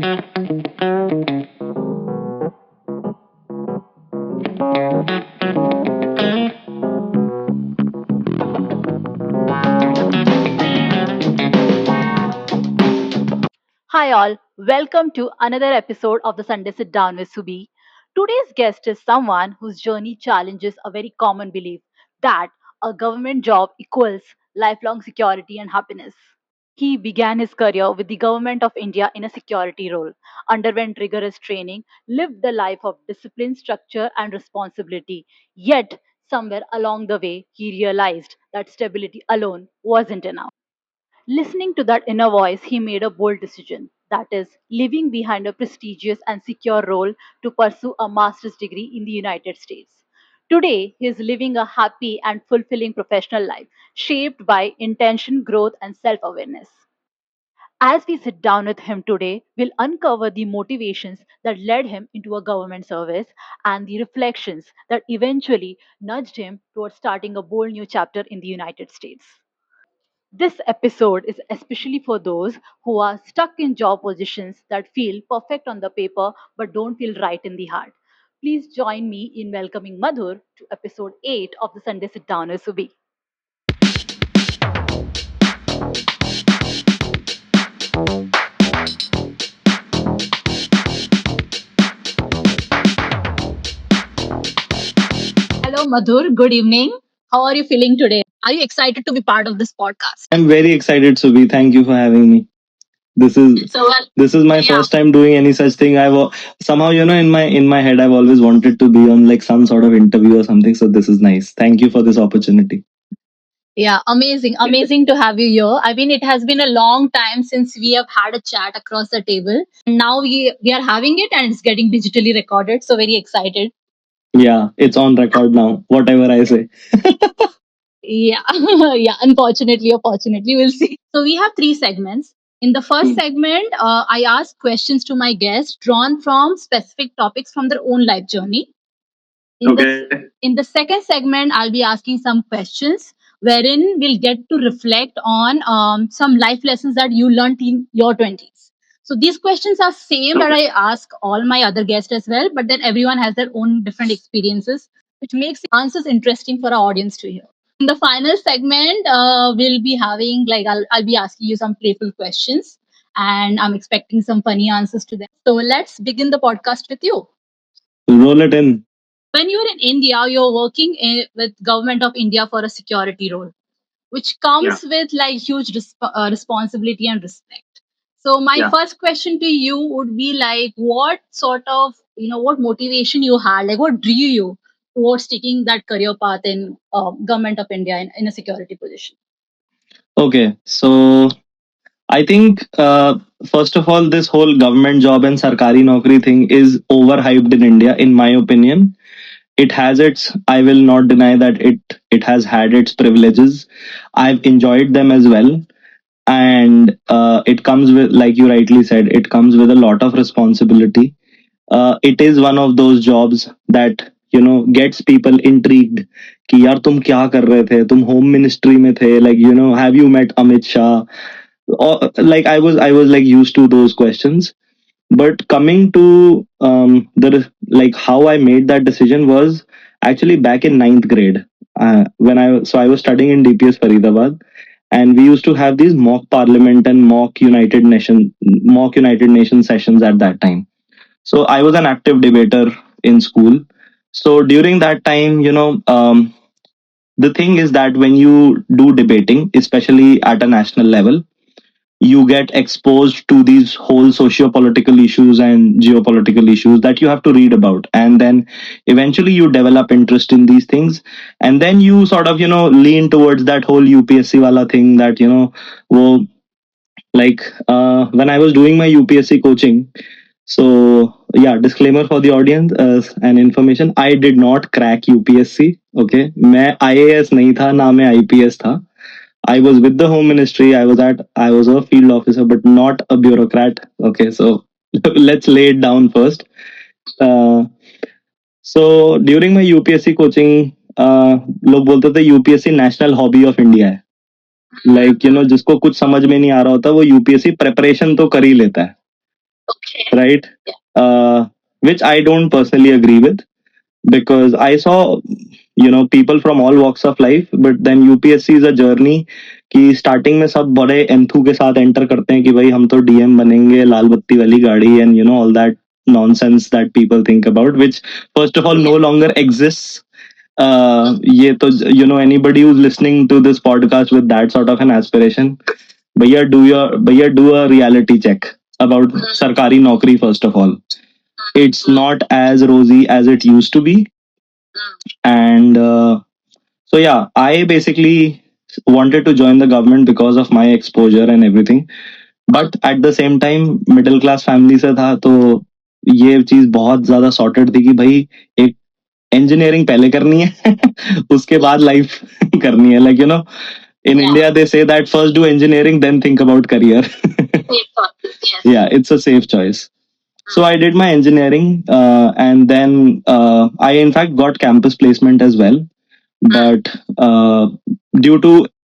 Hi, all. Welcome to another episode of the Sunday Sit Down with Subi. Today's guest is someone whose journey challenges a very common belief that a government job equals lifelong security and happiness. He began his career with the Government of India in a security role, underwent rigorous training, lived the life of discipline, structure, and responsibility. Yet, somewhere along the way, he realized that stability alone wasn't enough. Listening to that inner voice, he made a bold decision, that is, leaving behind a prestigious and secure role to pursue a master's degree in the United States. Today, he is living a happy and fulfilling professional life, shaped by intention, growth, and self awareness. As we sit down with him today, we'll uncover the motivations that led him into a government service and the reflections that eventually nudged him towards starting a bold new chapter in the United States. This episode is especially for those who are stuck in job positions that feel perfect on the paper but don't feel right in the heart. Please join me in welcoming Madhur to episode 8 of the Sunday Sit Down with Subi. Hello, Madhur. Good evening. How are you feeling today? Are you excited to be part of this podcast? I'm very excited, Subi. Thank you for having me. This is this is my first time doing any such thing. Somehow, in my head, I've always wanted to be on like some sort of interview or something. So this is nice. Thank you for this opportunity. Yeah, amazing. Amazing to have you here. I mean, it has been a long time since we have had a chat across the table. Now we are having it and it's getting digitally recorded. So very excited. Yeah, it's on record now. Whatever I say. Yeah, yeah. Unfortunately, or fortunately, we'll see. So we have three segments. In the first segment, I ask questions to my guests drawn from specific topics from their own life journey. In the second segment, I'll be asking some questions wherein we'll get to reflect on some life lessons that you learned in your 20s. So these questions are same that I ask all my other guests as well, but then everyone has their own different experiences, which makes answers interesting for our audience to hear. In the final segment, we'll be having like I'll be asking you some playful questions, and I'm expecting some funny answers to them. So let's begin the podcast with you. Roll it in. When you're in India, you're working with government of India for a security role, which comes with like huge responsibility and respect. So my first question to you would be like, what sort of what motivation you had, like what drew you towards taking that career path in government of India in a security position? Okay, so I think first of all, this whole government job and sarkari naukri thing is overhyped in India, in my opinion. It has its, I will not deny that it has had its privileges. I've enjoyed them as well, and it comes with, like you rightly said, it comes with a lot of responsibility. It is one of those jobs that gets people intrigued कि यार तुम क्या कर रहे थे, तुम home ministry में थे, like have you met Amit Shah, or like I was like used to those questions. But coming to the like how I made that decision was actually back in ninth grade, when I was studying in DPS Faridabad, and we used to have these mock parliament and mock United Nations sessions at that time. So I was an active debater in school. So during that time, the thing is that when you do debating, especially at a national level, you get exposed to these whole socio-political issues and geopolitical issues that you have to read about, and then eventually you develop interest in these things, and then you sort of lean towards that whole UPSC wala thing, that wo, like when I was doing my UPSC coaching. So yeah, disclaimer for the audience and information, I did not crack UPSC. Okay, मैं IAS नहीं था ना मैं IPS था. I was with the home ministry. I was a field officer, but not a bureaucrat. Okay, so let's lay it down first. Uh, so during my UPSC coaching, लोग बोलते थे UPSC national hobby of India है. जिसको कुछ समझ में नहीं आ रहा होता वो UPSC प्रेपरेशन तो कर ही लेता है. right? Which I don't personally agree with, because I saw, people from all walks of life, but then UPSC is a journey कि स्टार्टिंग में सब बड़े एंथू के साथ एंटर करते हैं कि भाई हम तो डीएम बनेंगे, लाल बत्ती वाली गाड़ी, and all that nonsense that people think about, which first of all no longer exists. ये तो anybody who's listening to this podcast with that sort of an aspiration, भैया do a reality check about सरकारी नौकरी. First of all, it's not as rosy as it used to be. And so yeah, I basically wanted to join the government because of my exposure and everything. But at the same time middle class family से था, तो ये चीज बहुत ज्यादा sorted थी कि भाई एक इंजीनियरिंग पहले करनी है उसके बाद लाइफ करनी है. Like in India they say that first do engineering then think about career. Yeah, it's a safe choice. So I did my engineering, and then I in fact got campus placement as well. But due to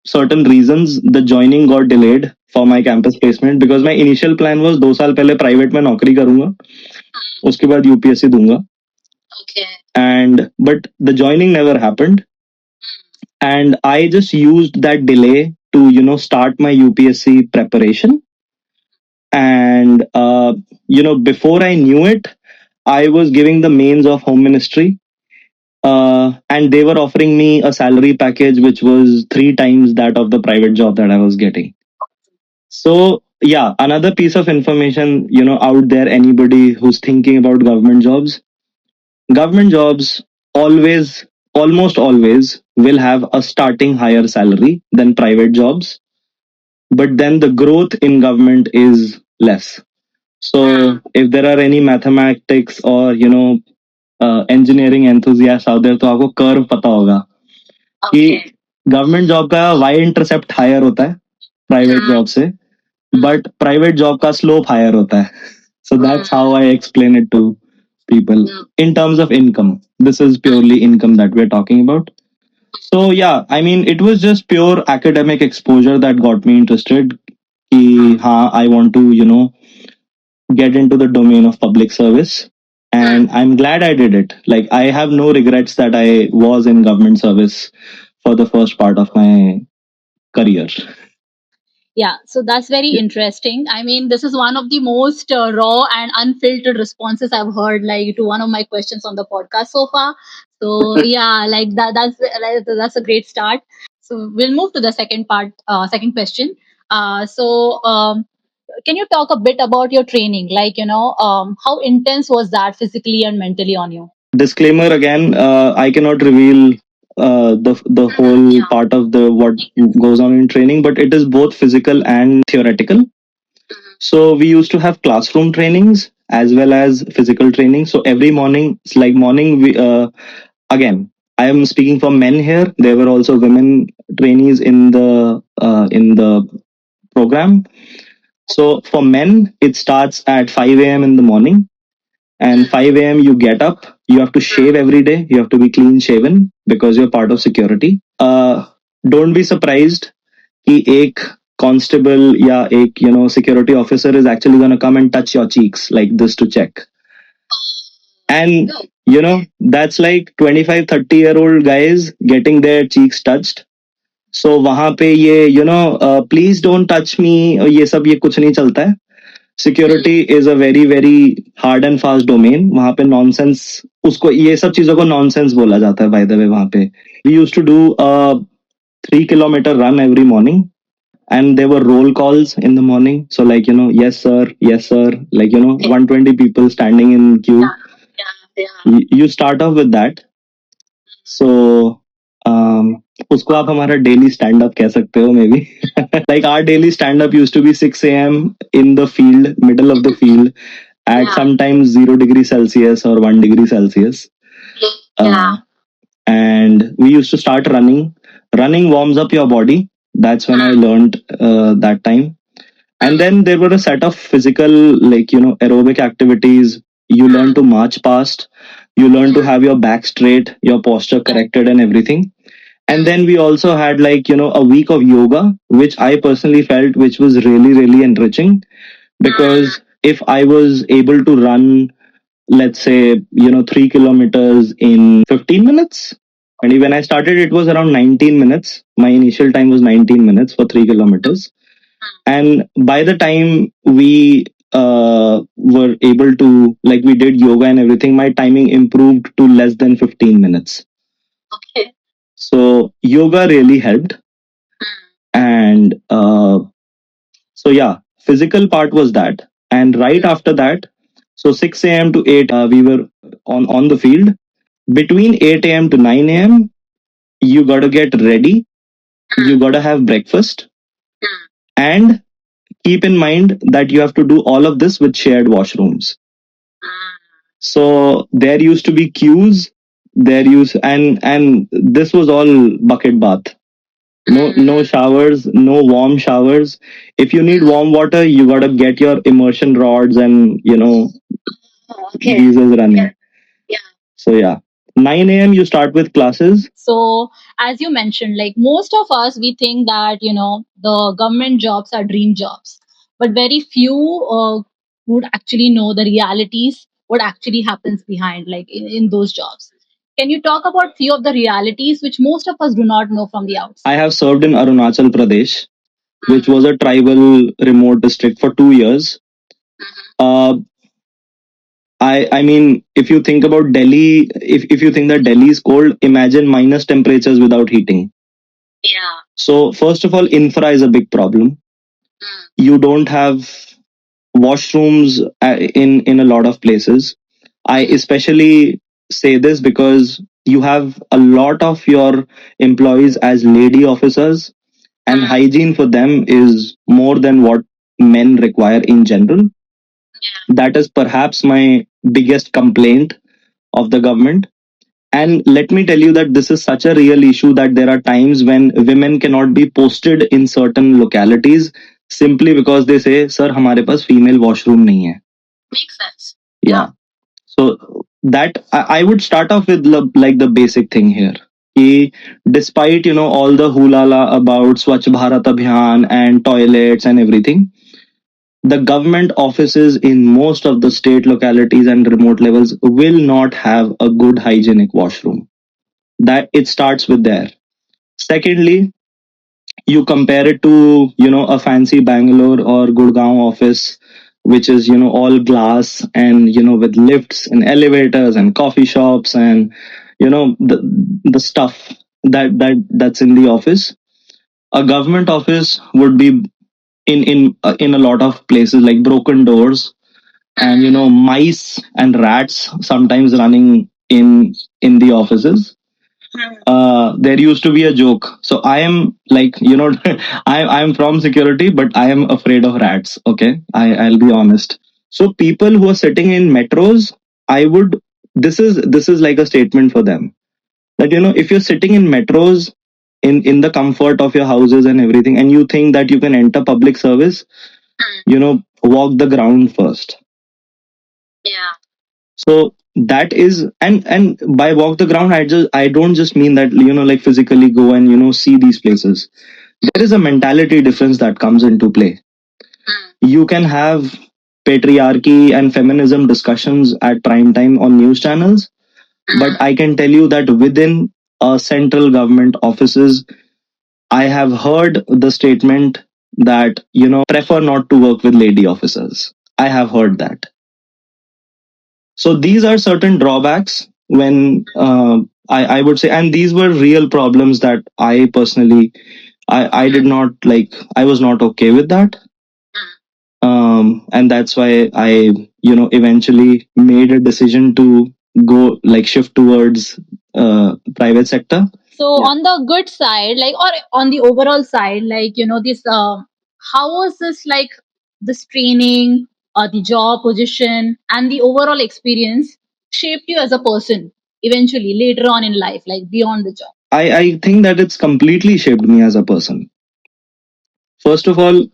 certain reasons the joining got delayed for my campus placement, because my initial plan was 2 साल पहले private में नौकरी करूंगा, उसके बाद UPSC दूंगा. And but the joining never happened, and I just used that delay to start my UPSC preparation. And before I knew it, I was giving the mains of home ministry, and they were offering me a salary package which was 3 times that of the private job that I was getting. So yeah, another piece of information, out there, anybody who's thinking about government jobs always, almost always, will have a starting higher salary than private jobs, but then the growth in government is less. So if there are any mathematics or engineering enthusiasts out there, तो आपको curve पता होगा कि government job का Y intercept higher होता है private job से, but private job का स्लोप हायर होता है. So that's how I explain it to people in terms of income. This is purely income that we're talking about. So yeah, I mean, it was just pure academic exposure that got me interested. कि हाँ, I want to get into the domain of public service, and I'm glad I did it. Like, I have no regrets that I was in government service for the first part of my career. Yeah, so that's very interesting. I mean, this is one of the most raw and unfiltered responses I've heard, like, to one of my questions on the podcast so far. So yeah, like that's a great start. So we'll move to the second part, second question. Can you talk a bit about your training? Like, how intense was that physically and mentally on you? Disclaimer again, I cannot reveal the whole part of the what goes on in training, but it is both physical and theoretical. So we used to have classroom trainings as well as physical training. So every morning, it's like morning, we again, I am speaking for men here. There were also women trainees in the program. So for men, it starts at 5 a.m. in the morning, and 5 a.m. you get up. You have to shave every day. You have to be clean shaven because you're part of security. Don't be surprised कि एक constable या एक security officer is actually going to come and touch your cheeks like this to check. And that's like 25-30-year-old guys getting their cheeks touched. So वहां पे ये please don't touch me, ये सब ये कुछ नहीं चलता है. Security is a very very hard and fast domain. वहां पे नॉनसेंस, उसको ये सब चीजों को नॉनसेंस बोला जाता है. बाय द वे, वहां पे we used to do 3 kilometer run every morning, and there were roll calls in the morning. So like yes sir, like 120 people standing in queue. You start off with that. So उसको आप हमारा daily stand up कह सकते हो may be. Like our daily stand up used to be 6 a.m. in the field, middle of the field, at sometimes 0 degrees Celsius or 1 degree Celsius. And we used to start running. Running warms up your body. That's when I learned that time. And then there were a set of physical, like, aerobic activities. You learn to march past. You learn to have your back straight, your posture corrected, and everything. And then we also had, like, a week of yoga, which I personally felt which was really really enriching, because if I was able to run, let's say, 3 kilometers in 15 minutes. And when I started, it was around 19 minutes. My initial time was 19 minutes for 3 kilometers. And by the time we were able to, like, we did yoga and everything, my timing improved to less than 15 minutes. Okay. So yoga really helped. And so, yeah, physical part was that. And right after that, so 6 a.m. to 8, we were on the field. Between 8 a.m. to 9 a.m., you got to get ready. You got to have breakfast. And keep in mind that you have to do all of this with shared washrooms. So there used to be queues. And this was all bucket bath. No showers, no warm showers. If you need warm water, you got to get your immersion rods and geysers running. So, yeah, 9 a.m. you start with classes. So, as you mentioned, like most of us, we think that, the government jobs are dream jobs, but very few would actually know the realities, what actually happens behind, like in those jobs. Can you talk about few of the realities which most of us do not know from the outside? I have served in Arunachal Pradesh, which was a tribal remote district for 2 years. Uh, I mean, if you think about Delhi, if you think that Delhi is cold, imagine minus temperatures without heating. Yeah. So first of all, infra is a big problem. You don't have washrooms in a lot of places. I especially say this because you have a lot of your employees as lady officers, and hygiene for them is more than what men require in general. That is perhaps my biggest complaint of the government. And let me tell you that this is such a real issue that there are times when women cannot be posted in certain localities simply because they say, "Sir, हमारे पास female washroom नहीं है." Makes sense. Yeah. So that I would start off with like the basic thing here. Despite all the hulala about Swachh Bharat Abhiyan and toilets and everything, the government offices in most of the state localities and remote levels will not have a good hygienic washroom. That it starts with there. Secondly, you compare it to a fancy Bangalore or Gurgaon office, which is all glass and with lifts and elevators and coffee shops and the stuff that's in the office. A government office would be in a lot of places like broken doors and mice and rats sometimes running in the offices. There used to be a joke. So I am like, I'm from security, but I am afraid of rats. Okay, I'll be honest. So people who are sitting in metros, I would. This is like a statement for them that if you're sitting in metros in the comfort of your houses and everything, and you think that you can enter public service, walk the ground first. Yeah. So that is, and by walk the ground, I don't just mean that like physically go and see these places. There is a mentality difference that comes into play. You can have patriarchy and feminism discussions at prime time on news channels, but I can tell you that within central government offices, I have heard the statement that prefer not to work with lady officers. I have heard that. So these are certain drawbacks when I would say, and these were real problems that I personally, I did not like, I was not okay with that. And that's why I, eventually made a decision to go like shift towards private sector. So yeah. On the good side, like, or on the overall side, like, this, how was this like this training or the job position and the overall experience shaped you as a person eventually later on in life, like beyond the job? I think that it's completely shaped me as a person. First of all,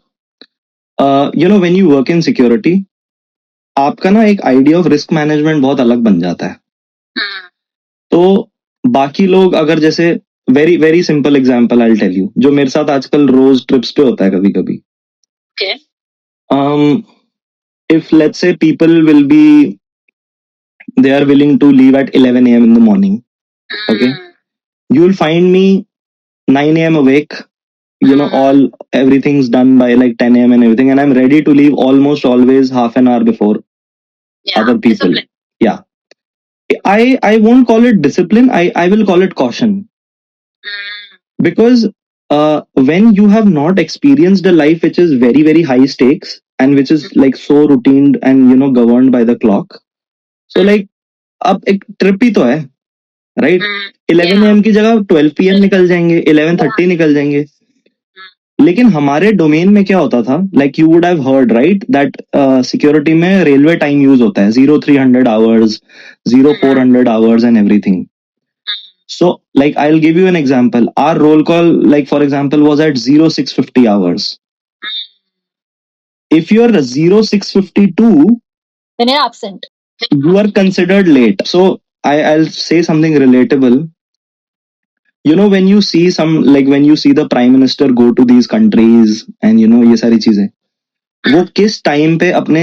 when you work in security, आपका ना एक idea of risk management बहुत अलग बन जाता है. तो बाकी लोग अगर जैसे very very simple example I tell you, जो मेरे साथ आजकल रोज ट्रिप्स पे होता है कभी कभी. if let's say people will be, they are willing to leave at 11 a.m. in the morning, okay, you'll find me 9 a.m. awake, all everything's done by like 10 a.m. and everything, and I'm ready to leave almost always half an hour before other people. Discipline. Yeah. I won't call it discipline. I will call it caution. Because when you have not experienced a life which is very, very high stakes and which is like so routine and governed by the clock. So like अब एक trip ही तो है, right? 11 AM की जगह 12 PM निकल जाएंगे, 11:30 निकल जाएंगे. लेकिन हमारे डोमेन में क्या होता था, like you would have heard right that security में रेलवे टाइम यूज होता है 0300 hours, 0400 hours and everything. So, like, I'll give you an example. Our roll call, like, for example, was at 0650 hours. If you're 0652, then you're absent. You are considered late. So, I'll say something relatable. When you see when you see the prime minister go to these countries and, ये सारी चीजें, वो किस time पे अपने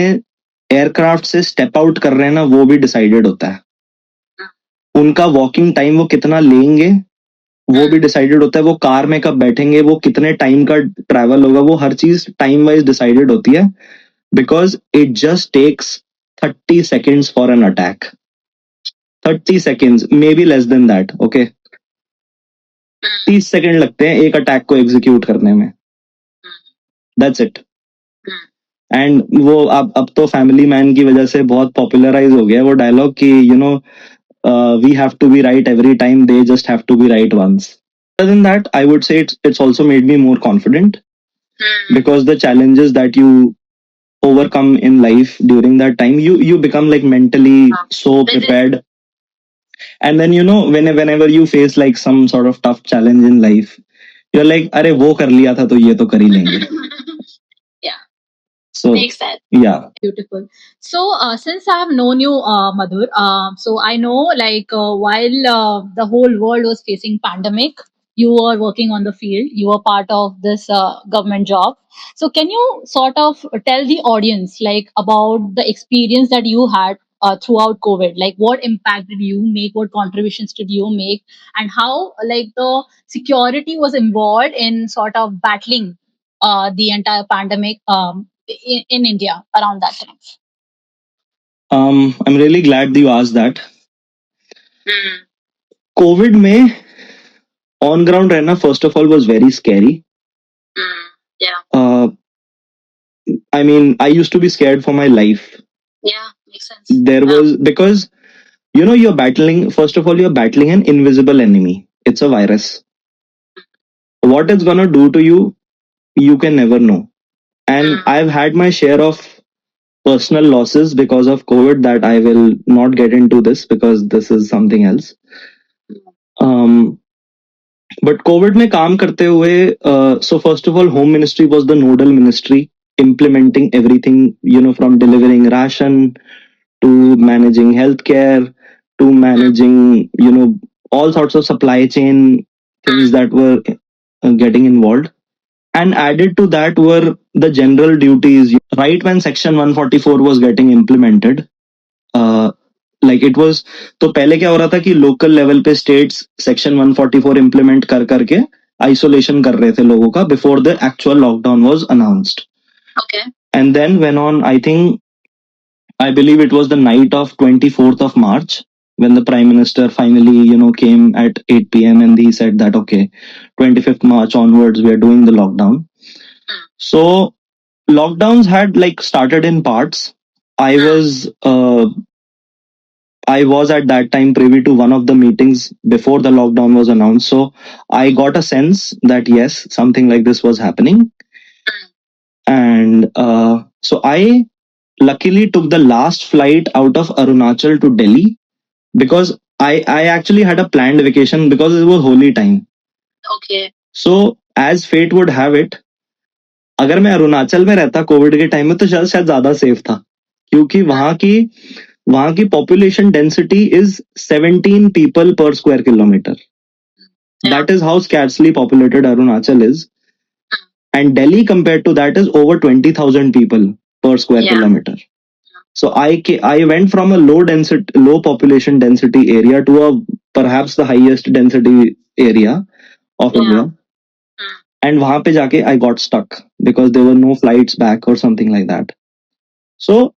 aircraft से step out कर रहे हैं ना, वो भी डिसाइडेड होता है. उनका वॉकिंग टाइम वो कितना लेंगे वो भी डिसाइडेड होता है. वो कार में कब बैठेंगे, वो कितने टाइम का ट्रैवल होगा, वो हर चीज टाइम वाइज डिसाइडेड होती है. Because it just takes 30 seconds for an attack. 30 seconds, may be less than that. Okay, 30 second लगते हैं एक अटैक को एग्जीक्यूट करने में. That's it. एंड वो अब तो फैमिली मैन की वजह से बहुत पॉपुलराइज हो गया वो डायलॉग कि we have to be right every time, they just have to be right once. Other than that, I would say it's also made me more confident because the challenges that you overcome in life during that time, you become like mentally so prepared. And then whenever you face like some sort of tough challenge in life, you're like, अरे वो कर लिया था तो ये तो कर ही लेंगे. So makes sense. Yeah. Beautiful. So since I have known you, Madhur, so I know like while the whole world was facing pandemic, you were working on the field. You were part of this government job. So can you sort of tell the audience like about the experience that you had throughout COVID? Like what impact did you make? What contributions did you make? And how like the security was involved in sort of battling the entire pandemic in India around that time? I'm really glad that you asked that. COVID में on ground रहना first of all was very scary. I mean, I used to be scared for my life. Yeah, makes sense. There was, because you're battling, first of all, you're battling an invisible enemy. It's a virus. What it's gonna do to you, you can never know. And I've had my share of personal losses because of COVID that I will not get into this because this is something else. But COVID में काम करते हुए, so first of all, Home Ministry was the nodal ministry implementing everything, from delivering ration to managing healthcare to managing, all sorts of supply chain things that were getting involved. And added to that were the general duties. Right when Section 144 was getting implemented, like it was, तो पहले क्या हो रहा था कि local level पे states section 144 implement कर करके आइसोलेशन कर रहे थे लोगों का before the actual lockdown was announced. Okay. And then when on, I believe it was the night of 24th of March when the Prime Minister finally, came at 8 p.m. and he said that, okay, 25th March onwards, we are doing the lockdown. So lockdowns had like started in parts. I was at that time privy to one of the meetings before the lockdown was announced. So I got a sense that yes, something like this was happening. And so I luckily took the last flight out of Arunachal to Delhi because I actually had a planned vacation because it was holy time. Okay. So as fate would have it, अगर मैं अरुणाचल में रहता Covid के time में तो शायद ज्यादा safe था क्योंकि वहां की population density is 17 people per square kilometer. That is how scarcely populated Arunachal is. And Delhi compared to that is over 20,000 people per square kilometer. So I went from a low population density area to a perhaps the highest density area of India. And वहां पे जाके I got stuck because there were no flights back or something like that. So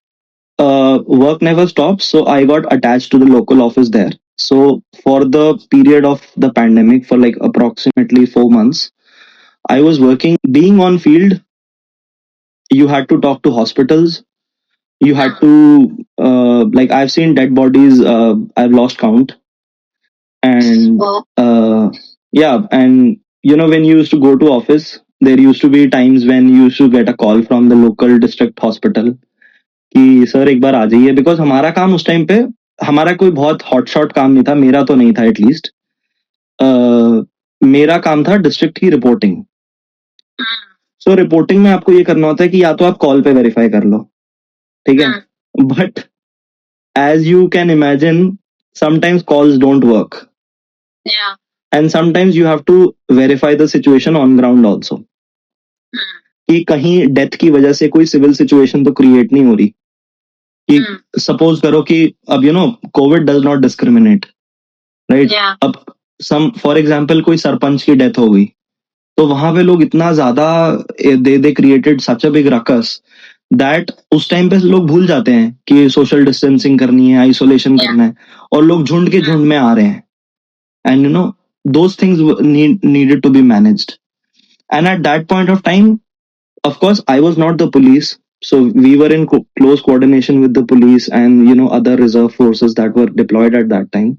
work never stops. So I got attached to the local office there. So for the period of the pandemic, for like approximately 4 months, I was working. Being on field, you had to talk to hospitals. You had to like I've seen dead bodies. I've lost count, and yeah, and when you used to go to office, there used to be times when you used to get a call from the local district hospital कि sir एक बार आ जाइए, because हमारा काम उस time पे हमारा कोई बहुत हॉट शॉट काम नहीं था, मेरा तो नहीं था एटलीस्ट। मेरा काम था डिस्ट्रिक्ट की रिपोर्टिंग। सो रिपोर्टिंग में आपको ये करना होता है कि या तो आप कॉल पे वेरीफाई कर लो, ठीक है, but as you can imagine sometimes calls don't work and sometimes you have to verify the situation on ground also, कि कहीं डेथ की वजह से कोई सिविल सिचुएशन तो क्रिएट नहीं हो रही। कि सपोज करो कि अब Covid does not discriminate, right? अब सम फॉर एग्जांपल कोई सरपंच की डेथ हो गई, तो वहां पे लोग इतना ज्यादा they created such a big ruckus that उस टाइम पे लोग भूल जाते हैं कि सोशल डिस्टेंसिंग करनी है, आइसोलेशन करना है, और लोग झुंड के झुंड में आ रहे हैं। And those things needed to be managed. And at that point of time, of course, I was not the police, so we were in close coordination with the police and other reserve forces that were deployed at that time.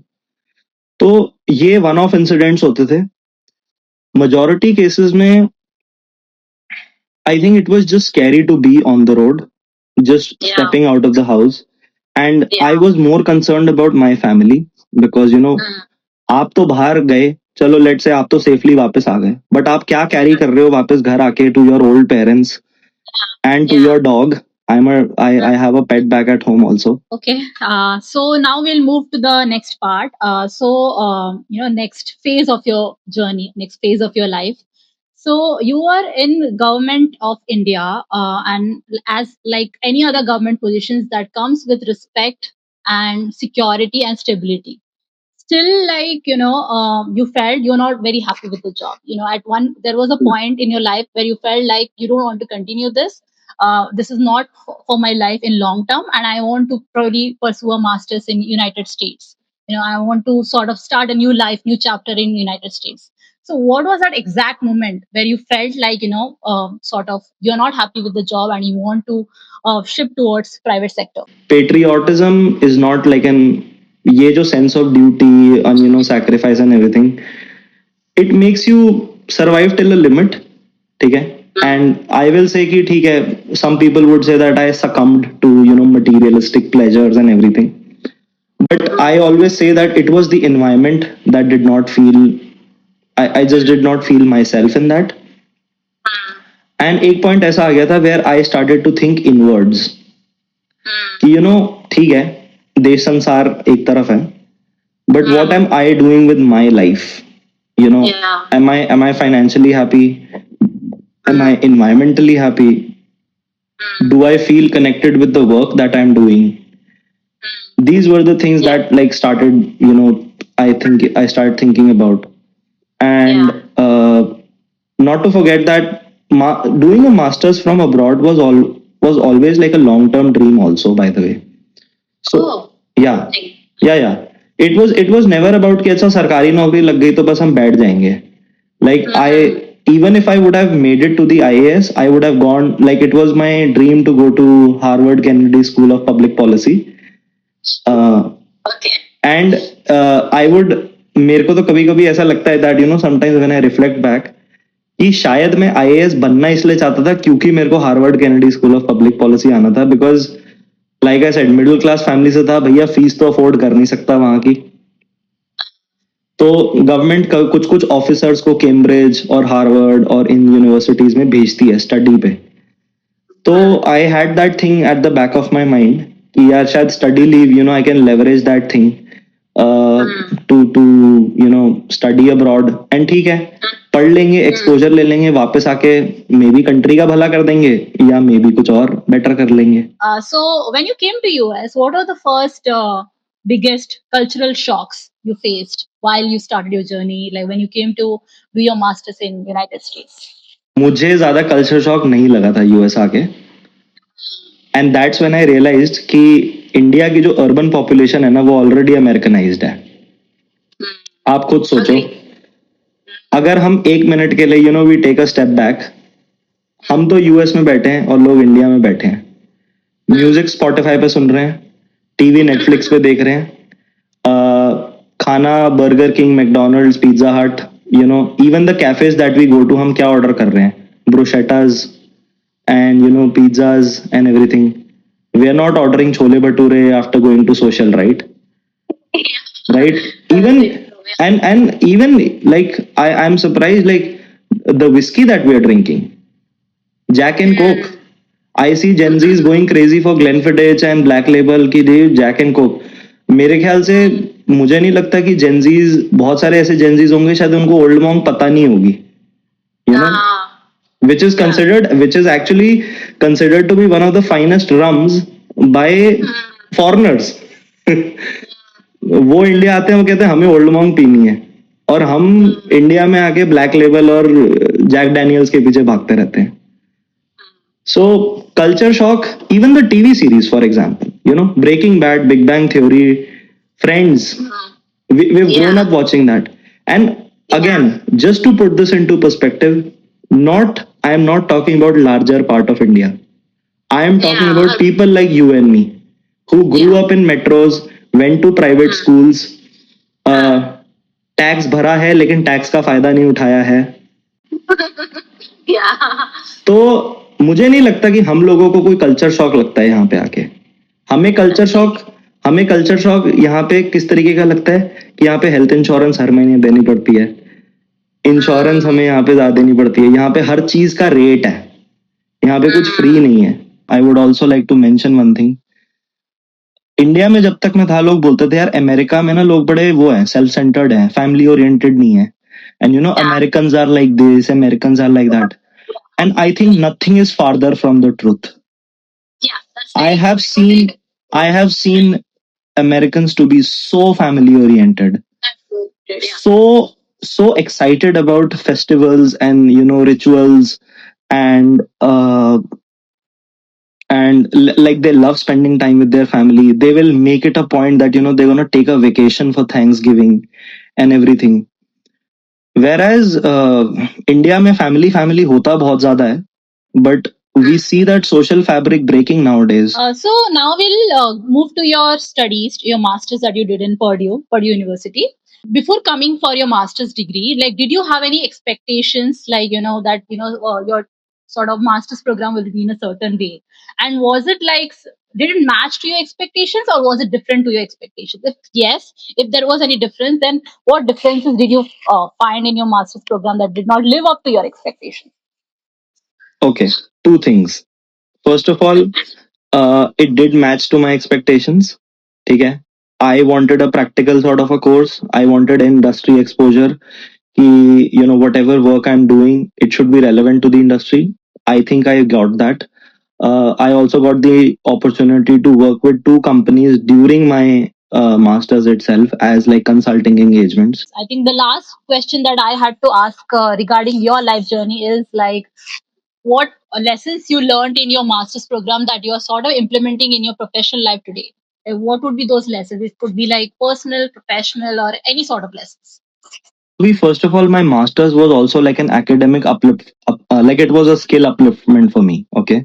तो ये one of incidents होते थे। majority cases में I think it was just scary to be on the road, just stepping out of the house. And I was more concerned about my family because आप तो बाहर गए, चलो late से आप तो सेफली वापस आ गए, बट आप क्या कैरी कर रहे हो वापस घर आके to your old parents and to your dog. I have a pet back at home also. Okay. So now we'll move to the next part. Next phase of your journey, next phase of your life. So you are in government of India, and as like any other government positions, that comes with respect and security and stability. Still, like you felt you're not very happy with the job. At one there was a point in your life where you felt like you don't want to continue this. This is not for my life in long term, and I want to probably pursue a master's in United States. I want to sort of start a new life, new chapter in United States. So what was that exact moment where you felt like sort of you're not happy with the job and you want to shift towards private sector? Patriotism is not like an ये जो sense of duty and sacrifice and everything, it makes you survive till a limit, ठीक है? And I will say कि ठीक है, some people would say that I succumbed to materialistic pleasures and everything, but I always say that it was the environment that did not feel, I just did not feel myself in that. And एक point ऐसा आ गया था where I started to think inwards कि ठीक है, देश संसार एक तरफ है, but what am I doing with my life? Am I financially happy? Am I environmentally happy? Do I feel connected with the work that I'm doing? These were the things that like started, I started thinking about. And not to forget that doing a master's from abroad was always like a long term dream also, by the way. So yeah, it was never about कि अच्छा सरकारी नौकरी लग गई तो बस हम बैठ जाएंगे. Like I even if I would have made it to the IAS, I would have gone, like it was my dream to go to Harvard Kennedy School of Public Policy. And I would, मेरे को तो कभी कभी ऐसा लगता है that sometimes when I reflect back कि शायद मैं IAS बनना इसलिए चाहता था क्योंकि मेरे को Harvard Kennedy school of public policy आना था, because like I said middle class family से था भैया, फीस तो अफोर्ड कर नहीं सकता वहां की, तो गवर्नमेंट कुछ कुछ ऑफिसर्स को कैम्ब्रिज और हार्वर्ड और इन यूनिवर्सिटीज में भेजती है स्टडी पे। तो I had that thing at the back of my mind कि यार शायद study leave I can leverage that thing to study abroad and ठीक है पढ़ लेंगे एक्सपोजर ले लेंगे वापस आके मे बी कंट्री का भला कर देंगे या मे बी कुछ और बेटर कर लेंगे So when you came to US, what were the first biggest cultural shocks you faced while you started your journey? Like when you came to do your masters in United States. मुझे ज्यादा culture shock नहीं लगा था US आके and that's when I realised कि India की जो urban population है ना वो ऑलरेडी अमेरिकनाइज्ड है आप खुद सोचो अगर हम एक मिनट के लिए we take a step back हम तो यूएस में बैठे हैं और लोग इंडिया में बैठे हैं म्यूजिक स्पॉटिफाई पे सुन रहे हैं टीवी नेटफ्लिक्स पे देख रहे हैं खाना Burger King McDonald's pizza Hut even the cafes that we go to हम क्या ऑर्डर कर रहे हैं ब्रोशेटाज and pizzas and everything we are not ordering chole bhature after going to social right even and even like I'm surprised like the whiskey that we are drinking jack and coke I see gen z's going crazy for glenfiddich and black label ki they jack and coke मेरे ख्याल से मुझे नहीं लगता कि Gen Zs बहुत सारे ऐसे जेनजीज होंगे शायद उनको ओल्ड मॉन्ग पता नहीं होगी you know which is actually considered to be one of the finest rums by foreigners वो इंडिया आते हैं वो कहते हैं हमें ओल्ड मॉन्ग पीनी है और हम इंडिया में आके ब्लैक लेबल और जैक डैनियल्स के पीछे भागते रहते हैं so culture shock even the TV series for example Breaking Bad Big Bang Theory Friends we've grown up watching that and again just to put this into perspective not I am not talking about larger part of India. I am talking about people like you and me who grew up in metros, went to private schools, tax भरा है लेकिन tax का फायदा नहीं उठाया है तो मुझे नहीं लगता कि हम लोगों को कोई कल्चर शॉक लगता है यहाँ पे आके हमें कल्चर शॉक यहाँ पे किस तरीके का लगता है कि यहाँ पे हेल्थ इंश्योरेंस हर महीने देनी पड़ती है इंश्योरेंस हमें यहाँ पे ज्यादा देनी पड़ती है यहाँ पे हर चीज का रेट है यहाँ पे कुछ फ्री नहीं है I would also like to mention one thing India में जब तक मैं था लोग बोलते थे यार अमेरिका में ना लोग बड़े वो हैं सेल्फ सेंटर्ड हैं फैमिली ओरिएंटेड नहीं है and Americans are like this Americans are like that and I think nothing is farther from the truth I have seen Americans to be so family oriented so excited about festivals and rituals and like they love spending time with their family they will make it a point that they're going to take a vacation for Thanksgiving and everything whereas India में family hota bahut zyada hai but we see that social fabric breaking nowadays. So now we'll move to your studies, your masters that you did in Purdue University. Before coming for your master's degree, like, did you have any expectations, like, that, your sort of master's program will be in a certain way? And was it like, did it match to your expectations or was it different to your expectations? If yes, if there was any difference, then what differences did you find in your master's program that did not live up to your expectations? Okay, two things. First of all, it did match to my expectations. ठीक है I wanted a practical sort of a course. I wanted industry exposure. Whatever work I'm doing, it should be relevant to the industry. I think I got that. I also got the opportunity to work with two companies during my masters itself as like consulting engagements. I think the last question that I had to ask regarding your life journey is like, what lessons you learned in your master's program that you are sort of implementing in your professional life today? What would be those lessons? It could be like personal, professional, or any sort of lessons. First of all, my master's was also like an academic like it was a skill upliftment for me. Okay.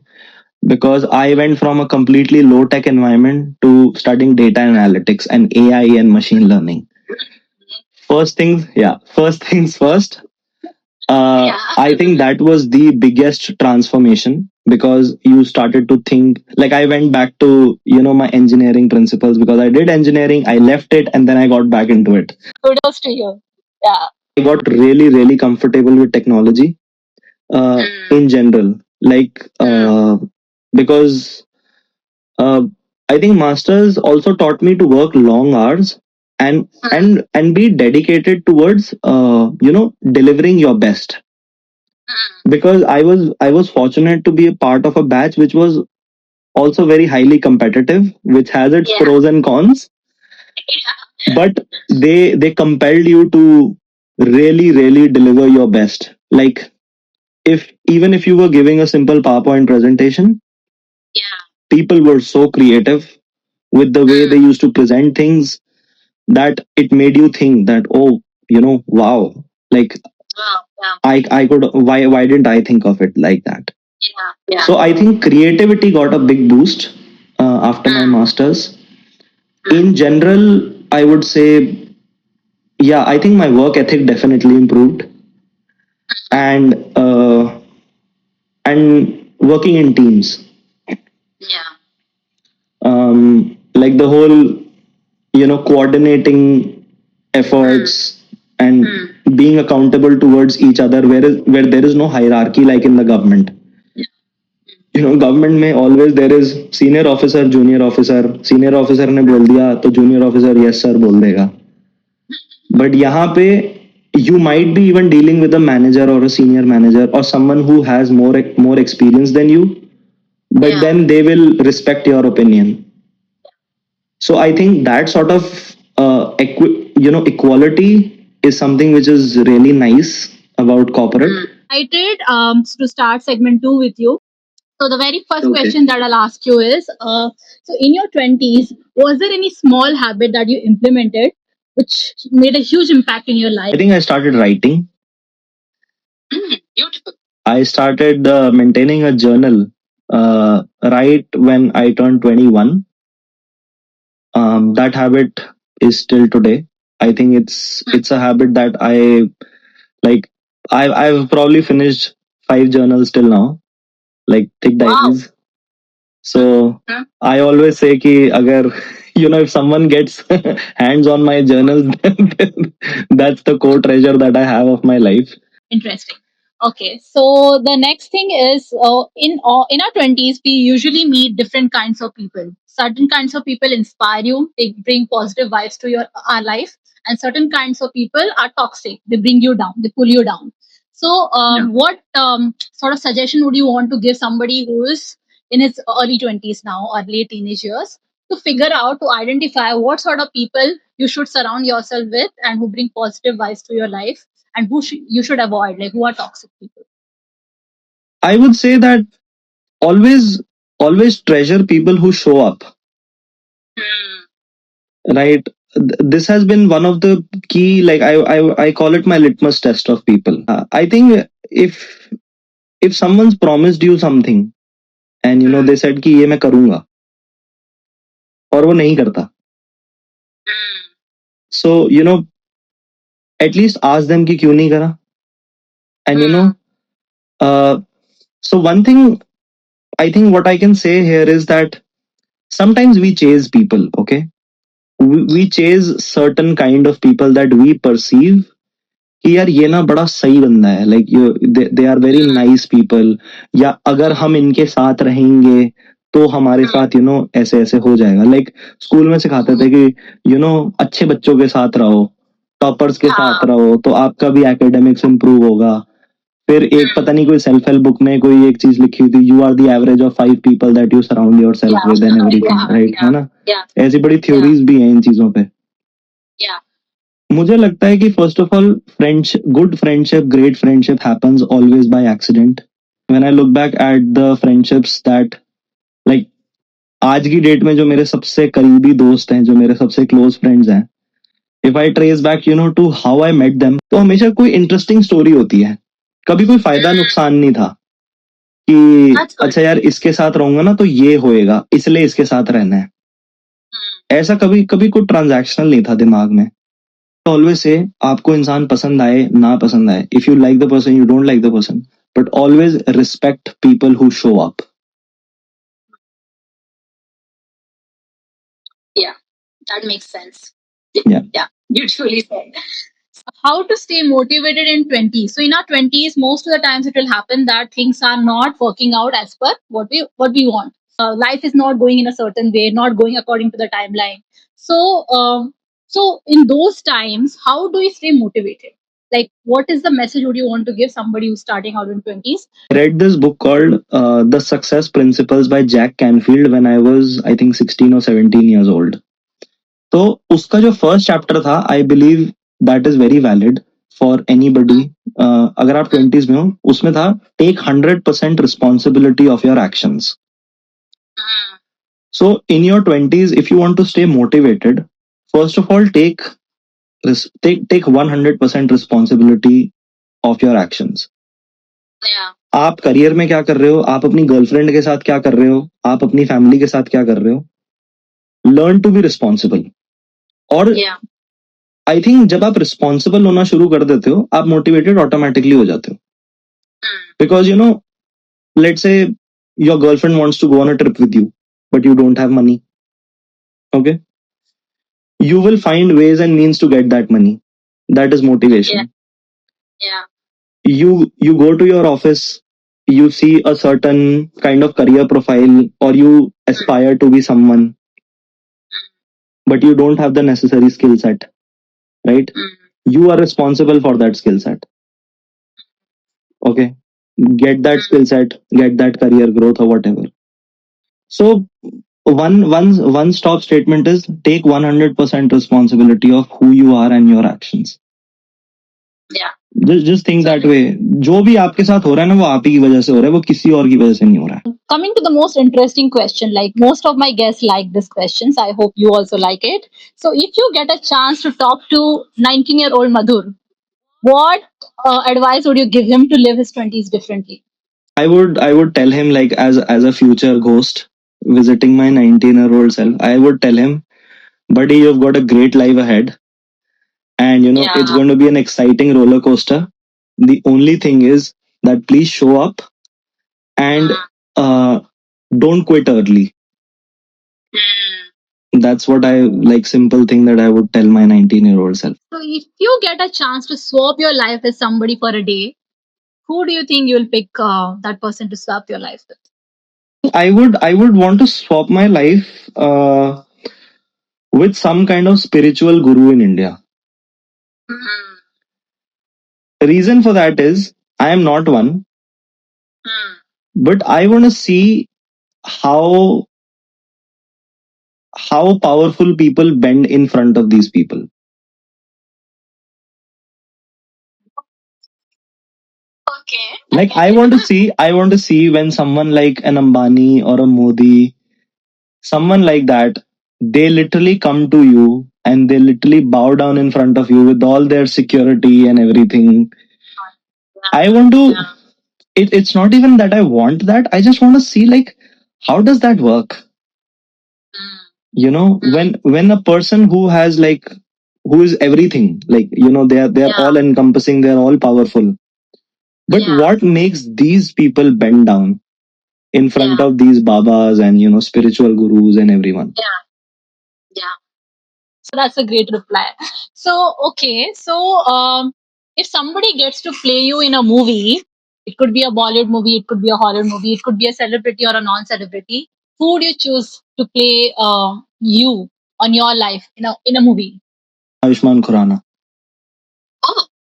Because I went from a completely low tech environment to studying data analytics and AI and machine learning. First things first. I think that was the biggest transformation because you started to think like I went back to my engineering principles because I did engineering, I left it and then I got back into it. Kudos to you. Yeah. I got really comfortable with technology in general, like because I think masters also taught me to work long hours and be dedicated towards delivering your best. Because I was fortunate to be a part of a batch which was also very highly competitive, which has its pros and cons, but they compelled you to really deliver your best. Like, if even if you were giving a simple PowerPoint presentation, people were so creative with the way they used to present things, that it made you think that, oh, wow, like, I could, why didn't I think of it like that? So I think creativity got a big boost after my masters. In general, I would say, yeah, I think my work ethic definitely improved, and working in teams, like the whole, coordinating efforts and being accountable towards each other, where there is no hierarchy like in the government. Government में always there is senior officer, junior officer. Senior officer ने बोल दिया तो junior officer yes sir बोल देगा. But यहाँ पे you might be even dealing with a manager or a senior manager or someone who has more experience than you, but then they will respect your opinion. So I think that sort of equality is something which is really nice about corporate. Excited to start segment 2 with you. So the very first question that I'll ask you is, so in your 20s, was there any small habit that you implemented which made a huge impact in your life? I think I started writing. I started maintaining a journal right when I turned 21. That habit is still today. I think it's a habit that I like. I've probably finished 5 journals till now, like thick diaries. So I always say कि अगर if someone gets hands on my journals, then that's the core treasure that I have of my life. Interesting. Okay, so the next thing is, in our 20s, we usually meet different kinds of people. Certain kinds of people inspire you; they bring positive vibes to your our life, and certain kinds of people are toxic. They bring you down. They pull you down. So, what sort of suggestion would you want to give somebody who is in his early 20s now or late teenage years, to figure out, to identify what sort of people you should surround yourself with and who bring positive vibes to your life, and who you should avoid, like who are toxic people? I would say that always always treasure people who show up, right? This has been one of the key, like, I call it my litmus test of people. I think if someone's promised you something, and they said कि ये मैं करूंगा, और वो नहीं करता, so at least ask them कि क्यों नहीं करा. And uh, so one thing, I think what I can say here is that sometimes we chase people, okay? We chase certain kind of people that we perceive कि यार ये ना बड़ा सही बंदा है, like they are very nice people, या अगर हम इनके साथ रहेंगे तो हमारे साथ ऐसे ऐसे हो जाएगा. लाइक स्कूल में सिखाते थे कि अच्छे बच्चों के साथ रहो, टॉपर्स के साथ रहो, तो आपका भी एकेडमिक्स इंप्रूव होगा. फिर एक पता नहीं कोई सेल्फ हेल्प बुक में कोई एक चीज लिखी हुई थी, you are the average of 5 people that you surround yourself with and everything, right? है ना? ऐसी बड़ी थ्योरीज भी हैं इन चीजों पे. मुझे लगता है कि first of all, good friendship, great friendship happens always by accident. When I look back at the friendships that, like, आज की डेट में जो मेरे सबसे करीबी दोस्त हैं, जो मेरे सबसे क्लोज फ्रेंड्स हैं, if I trace back to how I met them, तो हमेशा कोई इंटरेस्टिंग स्टोरी होती है. कभी कोई फायदा नुकसान नहीं था कि अच्छा यार इसके साथ रहूंगा ना तो ये होएगा, इसलिए इसके साथ रहना है. ऐसा कभी कभी कोई ट्रांजैक्शनल नहीं था दिमाग में. ऑलवेज से आपको इंसान पसंद आए ना पसंद आए, if you like the person, you don't like the person, but always respect people who show up. Yeah, that makes sense. Yeah, beautifully said. How to stay motivated in 20s? So in our 20s, most of the times it will happen that things are not working out as per what we want. Life is not going in a certain way, not going according to the timeline. So So in those times, how do you stay motivated? Like, what is the message would you want to give somebody who's starting out in 20s? I read this book called The Success Principles by Jack Canfield when I was, I think, 16 or 17 years old. तो उसका जो first chapter था, I believe that is very valid for anybody. अगर आप 20s में हो, उसमें था take 100% responsibility of your actions. So in your 20s, if you want to stay motivated, first of all, take 100% responsibility of your actions. आप career में क्या कर रहे हो, आप अपनी गर्लफ्रेंड के साथ क्या कर रहे हो, आप अपनी फैमिली के साथ क्या कर रहे हो, लर्न टू बी रिस्पॉन्सिबल. और आई थिंक जब आप रिस्पॉन्सिबल होना शुरू कर देते हो, आप मोटिवेटेड ऑटोमेटिकली हो जाते हो. Because let's say your girlfriend wants to go on a trip with you, but you don't have money. Okay, you will find ways and means to get that money. That is motivation. You go to your office, you see a certain kind of career profile, or you aspire to be someone, but you don't have the necessary skill set, right? You are responsible for that skill set. Okay, get that skill set, get that career growth or whatever. So one stop statement is take 100% responsibility of who you are and your actions. Just think that way. जो भी आपके साथ हो रहा है ना, वो आप ही की वजह से हो रहा है, वो किसी और की वजह से नहीं हो रहा है. Coming to the most interesting question, like most of my guests like this questions. I hope you also like it. So if you get a chance to talk to 19-year-old Madhur, what advice would you give him to live his 20s differently? I would tell him, like, as a future ghost visiting my 19-year-old self, I would tell him, buddy, you've got a great life ahead, and it's going to be an exciting roller coaster. The only thing is that please show up and don't quit early. That's what I like, simple thing that I would tell my 19-year-old self. So if you get a chance to swap your life with somebody for a day, who do you think you'll pick that person to swap your life with? I would want to swap my life with some kind of spiritual guru in India. The reason for that is I am not one, but I want to see how powerful people bend in front of these people. Like, I want to see when someone like an Ambani or a Modi, someone like that, they literally come to you and they literally bow down in front of you with all their security and everything. I want to, it's not even that I want that. I just want to see, like, how does that work? When a person who has, like, who is everything, like, they are all encompassing, they're all powerful. But what makes these people bend down in front of these babas and spiritual gurus and everyone? So that's a great reply. So okay, so if somebody gets to play you in a movie, it could be a Bollywood movie, it could be a horror movie, it could be a celebrity or a non-celebrity. Who would you choose to play you on your life in a movie? Ayushmann Khurrana.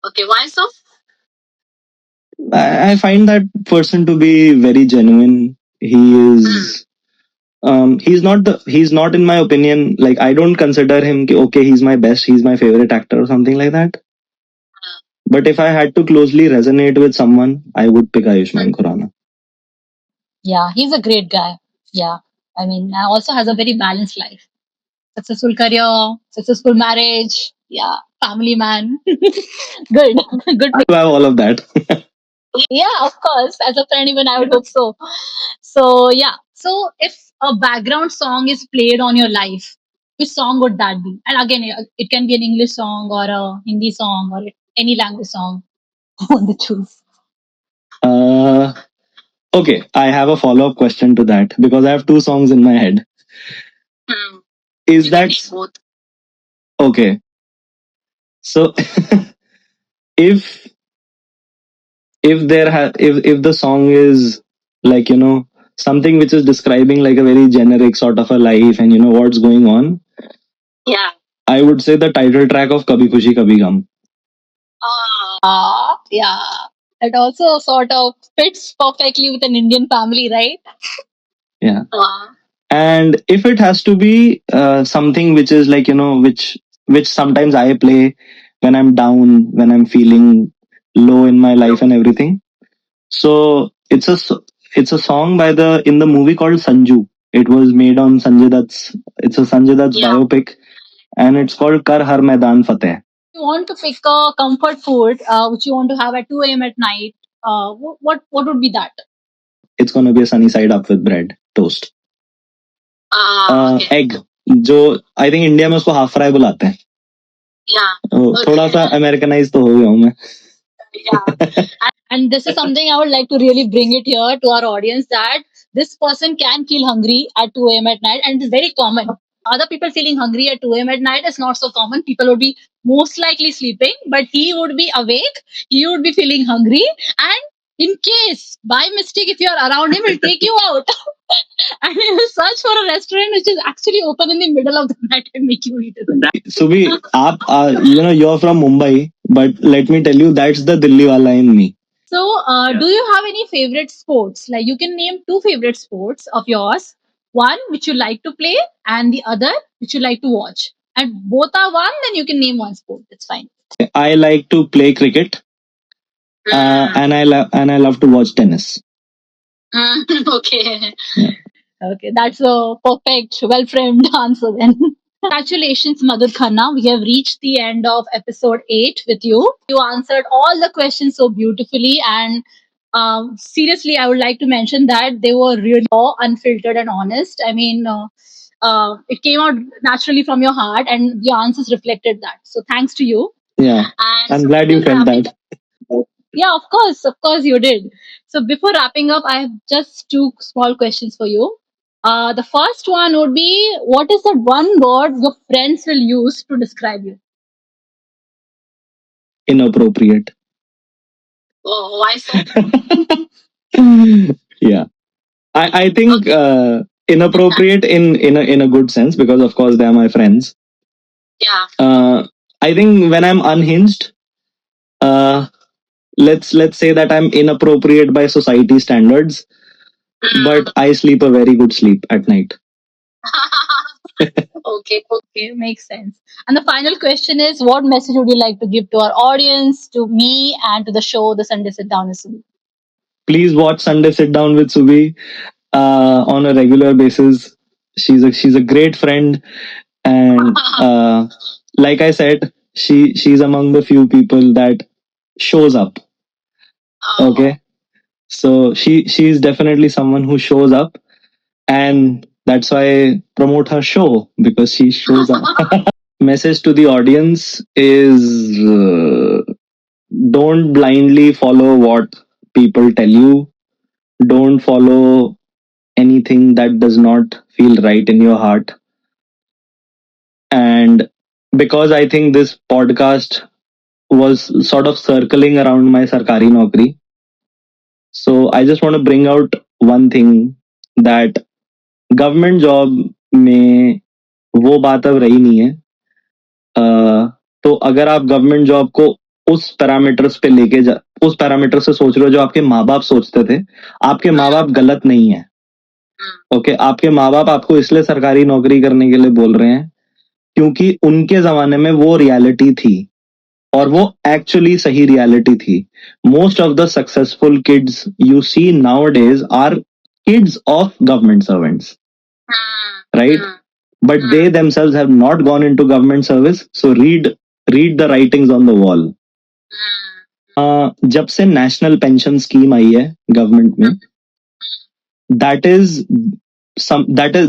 Okay, why so? I find that person to be very genuine. He is. He's not, in my opinion, like, I don't consider him okay, he's my best, he's my favorite actor or something like that. But if I had to closely resonate with someone, I would pick Ayushmann Khurrana. Yeah, he's a great guy. Yeah, I mean, also has a very balanced life. Successful career, successful marriage. Yeah, family man. Good, good. To have all of that. Yeah, of course. As a friend, even I would hope so. So yeah. So if a background song is played on your life, which song would that be? And again, it can be an English song or a Hindi song or any language song. On the choose. Okay, I have a follow-up question to that because I have two songs in my head. Is that okay? So if if the song is, like, something which is describing like a very generic sort of a life and what's going on, I would say the title track of Kabhi Khushi Kabhi Gum. Yeah. It also sort of fits perfectly with an Indian family, right? Yeah. And if it has to be something which is like, which sometimes I play when I'm down, when I'm feeling low in my life and everything. So it's a song by the in the movie called Sanju. It was made on Sanjay Dutt's. It's a Sanjay Dutt's biopic, and it's called Kar Har Maidan Fateh. You want to pick a comfort food which you want to have at 2 a.m. at night, what would be that? It's gonna be a sunny side up with bread, toast. Egg जो I think India में उसको half fry बुलाते हैं. थोड़ा सा Americanise तो हो गया हूँ मैं. And this is something I would like to really bring it here to our audience, that this person can feel hungry at 2 a.m. at night, and it is very common. Other people feeling hungry at 2 a.m. at night is not so common. People would be most likely sleeping, but he would be awake, he would be feeling hungry, and in case by mistake if you are around him, he'll take you out and he will search for a restaurant which is actually open in the middle of the night and make you eat it. Subhi, आप you're from Mumbai, but let me tell you, that's the Delhi wala in me. So, do you have any favorite sports? Like, you can name two favorite sports of yours. One which you like to play, and the other which you like to watch. And both are one, then you can name one sport. That's fine. I like to play cricket, and I love to watch tennis. Okay. Yeah. Okay, that's a perfect, well framed answer then. Congratulations, Madhur Khanna. We have reached the end of episode 8 with you. You answered all the questions so beautifully, and seriously, I would like to mention that they were really raw, unfiltered, and honest. I mean, it came out naturally from your heart, and your answers reflected that. So, thanks to you. Yeah, and I'm glad you felt that. Yeah, of course you did. So before wrapping up, I have just two small questions for you. The first one would be, what is that one word your friends will use to describe you? Inappropriate. Oh, why so? Yeah, I think inappropriate in a good sense, because of course they are my friends. Yeah. I think when I'm unhinged, uh, let's say that I'm inappropriate by society standards, but I sleep a very good sleep at night. Okay, makes sense. And the final question is, what message would you like to give to our audience, to me, and to the show, The Sunday Sit Down with Subi? Please watch Sunday Sit Down with Subi on a regular basis. She's a great friend, and like I said, she's among the few people that shows up. Okay, so she's definitely someone who shows up, and that's why I promote her show, because she shows up. Message to the audience is, don't blindly follow what people tell you. Don't follow anything that does not feel right in your heart. And because I think this podcast was sort of circling around my Sarkari Naukri, so I just want to bring out one thing, that government job में वो बात अब रही नहीं है. तो अगर आप गवर्नमेंट जॉब को उस पैरामीटर्स पे लेके उस पैरामीटर से सोच रहे हो जो आपके माँ बाप सोचते थे, आपके माँ बाप गलत नहीं है. ओके, आपके माँ बाप आपको इसलिए सरकारी नौकरी करने के लिए बोल रहे हैं क्योंकि उनके जमाने में वो रियलिटी थी, और वो एक्चुअली सही रियलिटी थी. Most of the successful kids you see nowadays are kids of government servants, right? But they themselves have not gone into government service. So read the writings on the wall. जब से national pension scheme आई है government में,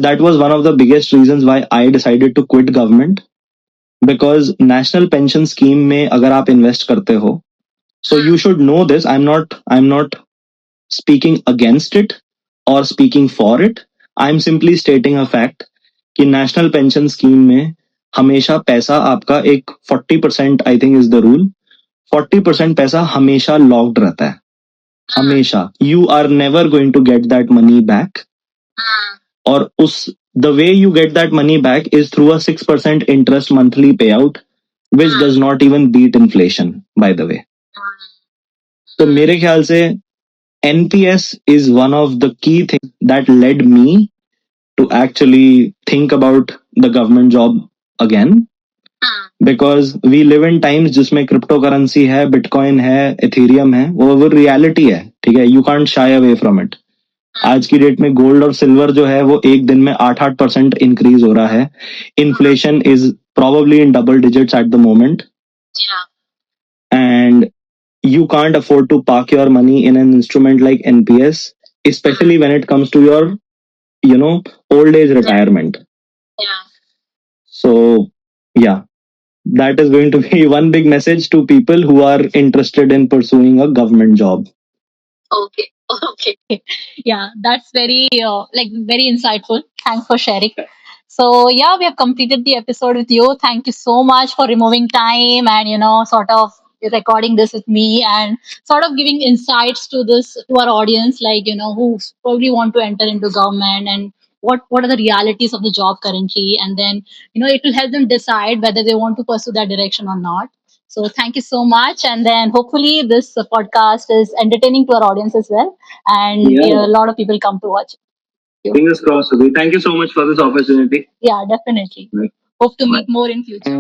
that was one of the biggest reasons why I decided to quit government, because national pension scheme में अगर आप invest करते हो, so you should know this. I'm not speaking against it or speaking for it. I'm simply stating a fact कि national pension scheme में हमेशा पैसा आपका एक 40%, I think is the rule, 40% पैसा हमेशा लॉक्ड रहता है. हमेशा. You are never going to get that money back. और the way you get that money back is through a 6% interest monthly payout, which does not even beat inflation, by the way. तो मेरे ख्याल से NPS is one of the key things that led me to actually think about the government job again, because we live in times जिसमें crypto currency है, bitcoin है, Ethereum है, वो reality है, ठीक है, you can't shy away from it. आज की डेट में गोल्ड और सिल्वर जो है वो एक दिन में 8-8% इंक्रीज हो रहा है. Inflation is probably in double digits at the moment, and you can't afford to park your money in an instrument like NPS, especially when it comes to your, old age retirement. So yeah, that is going to be one big message to people who are interested in pursuing a government job. Okay. Okay. Yeah, that's very very insightful. Thanks for sharing. So yeah, we have completed the episode with you. Thank you so much for removing time and sort of recording this with me and sort of giving insights to this to our audience, like who probably want to enter into government and what are the realities of the job currently, and then it will help them decide whether they want to pursue that direction or not. So thank you so much, and then hopefully this podcast is entertaining to our audience as well, and Yeah. a lot of people come to watch it. Fingers crossed, Sudhi. Thank you so much for this opportunity. Yeah, definitely. Right. Hope to meet more in future.